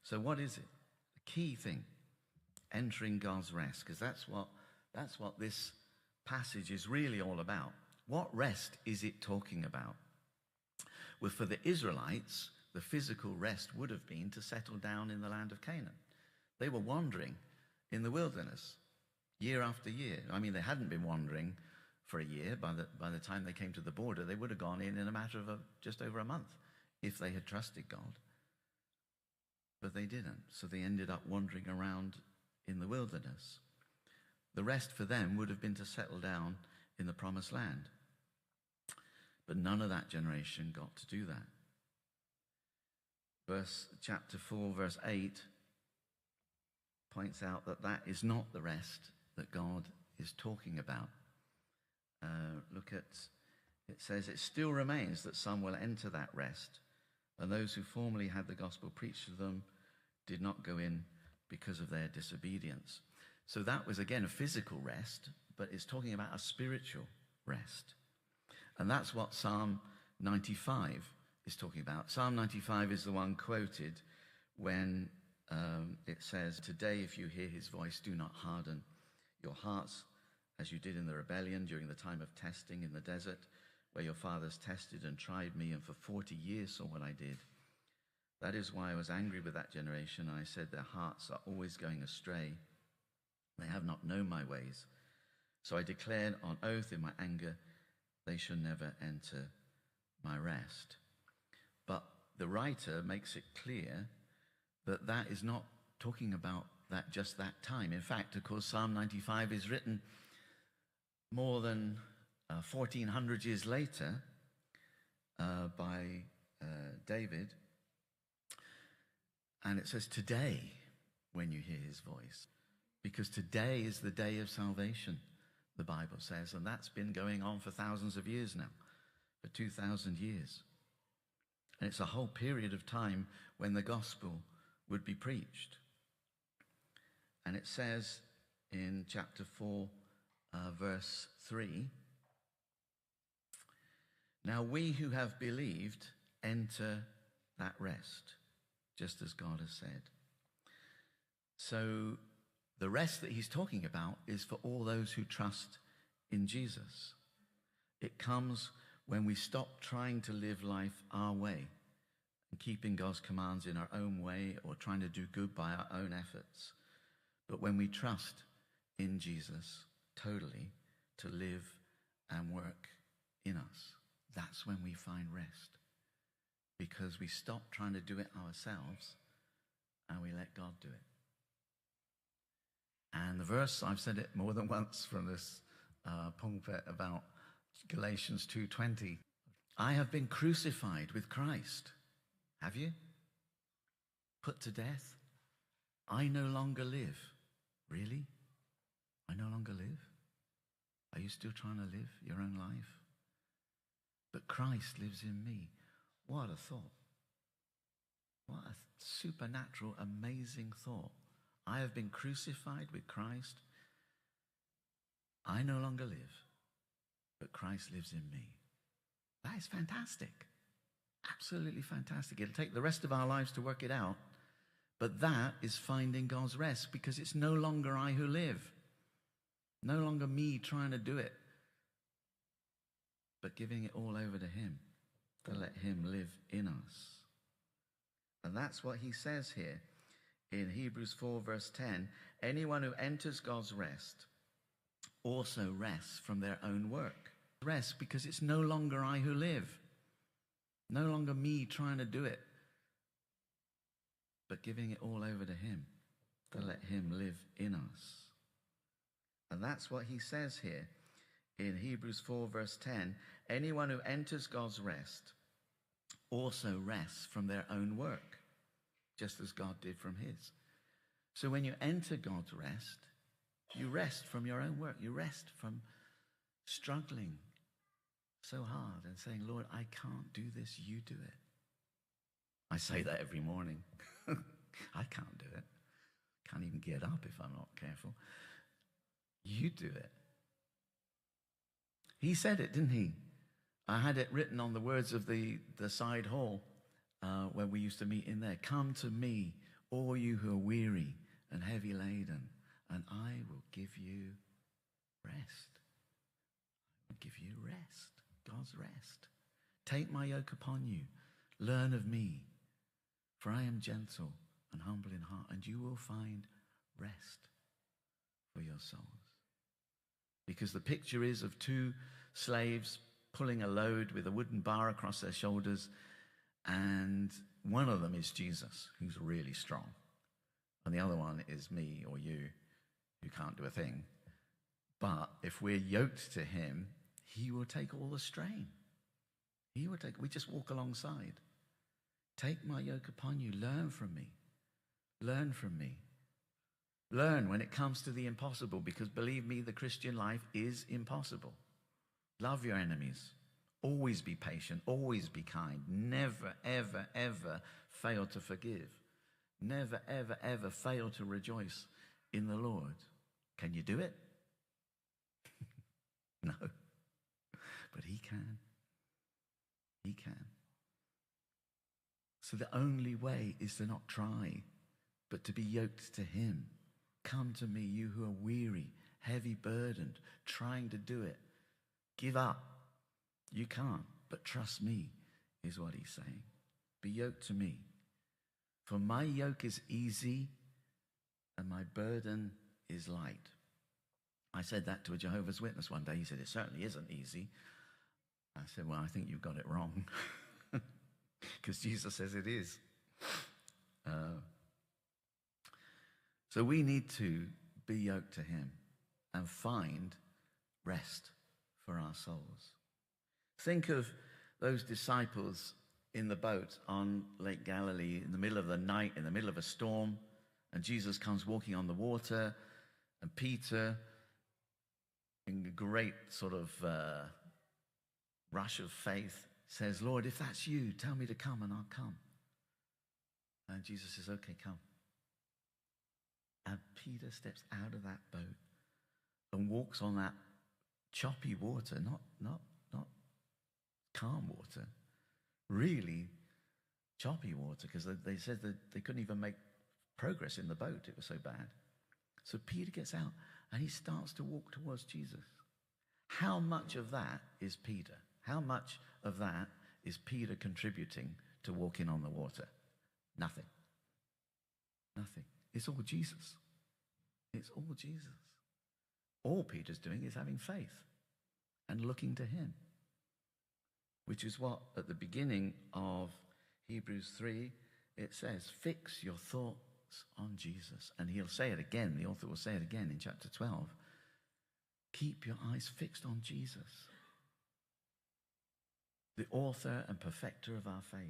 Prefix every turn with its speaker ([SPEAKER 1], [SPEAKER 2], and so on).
[SPEAKER 1] So what is it? The key thing, entering God's rest, because that's what this passage is really all about. What rest is it talking about? Well, for the Israelites, the physical rest would have been to settle down in the land of Canaan. They were wandering in the wilderness year after year. I mean, they hadn't been wandering for a year. By the time they came to the border, they would have gone in a matter of just over a month if they had trusted God. But they didn't. So they ended up wandering around in the wilderness. The rest for them would have been to settle down in the promised land. But none of that generation got to do that. Chapter 4, verse 8 points out that that is not the rest that God is talking about. It says, it still remains that some will enter that rest, and those who formerly had the gospel preached to them did not go in because of their disobedience. So that was, again, a physical rest, but it's talking about a spiritual rest. And that's what Psalm 95 is talking about. Psalm 95 is the one quoted when it says, today if you hear his voice, do not harden your hearts as you did in the rebellion during the time of testing in the desert, where your fathers tested and tried me, and for 40 years saw what I did. That is why I was angry with that generation, and I said their hearts are always going astray. They have not known my ways. So I declared on oath in my anger, they shall never enter my rest. But the writer makes it clear that that is not talking about that just that time. In fact, of course, Psalm 95 is written more than 1,400 years later by David. And it says, today, when you hear his voice. Because today is the day of salvation, the Bible says. And that's been going on for thousands of years now, for 2,000 years. And it's a whole period of time when the gospel would be preached. And it says in chapter 4, verse 3, now we who have believed enter that rest, just as God has said. So the rest that he's talking about is for all those who trust in Jesus. It comes when we stop trying to live life our way and keeping God's commands in our own way or trying to do good by our own efforts. But when we trust in Jesus totally to live and work in us, that's when we find rest. Because we stop trying to do it ourselves and we let God do it. And the verse, I've said it more than once from this pulpit about Galatians 2:20. I have been crucified with Christ. Have you? Put to death? I no longer live. Really? I no longer live? Are you still trying to live your own life? But Christ lives in me. What a thought. What a supernatural, amazing thought. I have been crucified with Christ. I no longer live, but Christ lives in me. That is fantastic. Absolutely fantastic. It'll take the rest of our lives to work it out, but that is finding God's rest, because it's no longer I who live. No longer me trying to do it, but giving it all over to him, to let him live in us. And that's what he says here in Hebrews 4 verse 10. Anyone who enters God's rest also rests from their own work. Rest because it's no longer I who live. No longer me trying to do it, but giving it all over to him, to let him live in us. And that's what he says here in Hebrews 4 verse 10. Anyone who enters God's rest also rests from their own work, just as God did from his. So when you enter God's rest, you rest from your own work. You rest from struggling so hard and saying, Lord, I can't do this, you do it. I say that every morning. I can't do it. Can't even get up if I'm not careful. You do it. He said it, didn't he? I had it written on the words of the side hall where we used to meet in there. Come to me, all you who are weary and heavy laden, and I will give you rest. I will give you rest, God's rest. Take my yoke upon you. Learn of me, for I am gentle and humble in heart, and you will find rest for your souls. Because the picture is of two slaves pulling a load with a wooden bar across their shoulders, and one of them is Jesus, who's really strong, and the other one is me or you, who can't do a thing. But if we're yoked to him, he will take all the strain. We just walk alongside. Take my yoke upon you. Learn from me. Learn from me. Learn when it comes to the impossible, because believe me, the Christian life is impossible. Love your enemies. Always be patient. Always be kind. Never, ever, ever fail to forgive. Never, ever, ever fail to rejoice in the Lord. Can you do it? No. But he can. He can. So the only way is to not try, but to be yoked to him. Come to me, you who are weary, heavy burdened, trying to do it. Give up. You can't, but trust me, is what he's saying. Be yoked to me. For my yoke is easy and my burden is light. I said that to a Jehovah's Witness one day. He said, it certainly isn't easy. I said, well, I think you've got it wrong. Because Jesus says it is. So we need to be yoked to him and find rest for our souls. Think of those disciples in the boat on Lake Galilee in the middle of the night, in the middle of a storm, and Jesus comes walking on the water, and Peter, in a great sort of rush of faith, says, Lord, if that's you, tell me to come and I'll come. And Jesus says, okay, come. And Peter steps out of that boat and walks on that choppy water, not calm water, really choppy water, because they said that they couldn't even make progress in the boat. It was so bad. So Peter gets out and he starts to walk towards Jesus. How much of that is Peter? How much of that is Peter contributing to walking on the water? Nothing. Nothing. It's all Jesus. It's all Jesus. All Peter's doing is having faith and looking to him, which is what at the beginning of Hebrews 3, it says, fix your thoughts on Jesus. And he'll say it again, the author will say it again in chapter 12. Keep your eyes fixed on Jesus, the author and perfecter of our faith.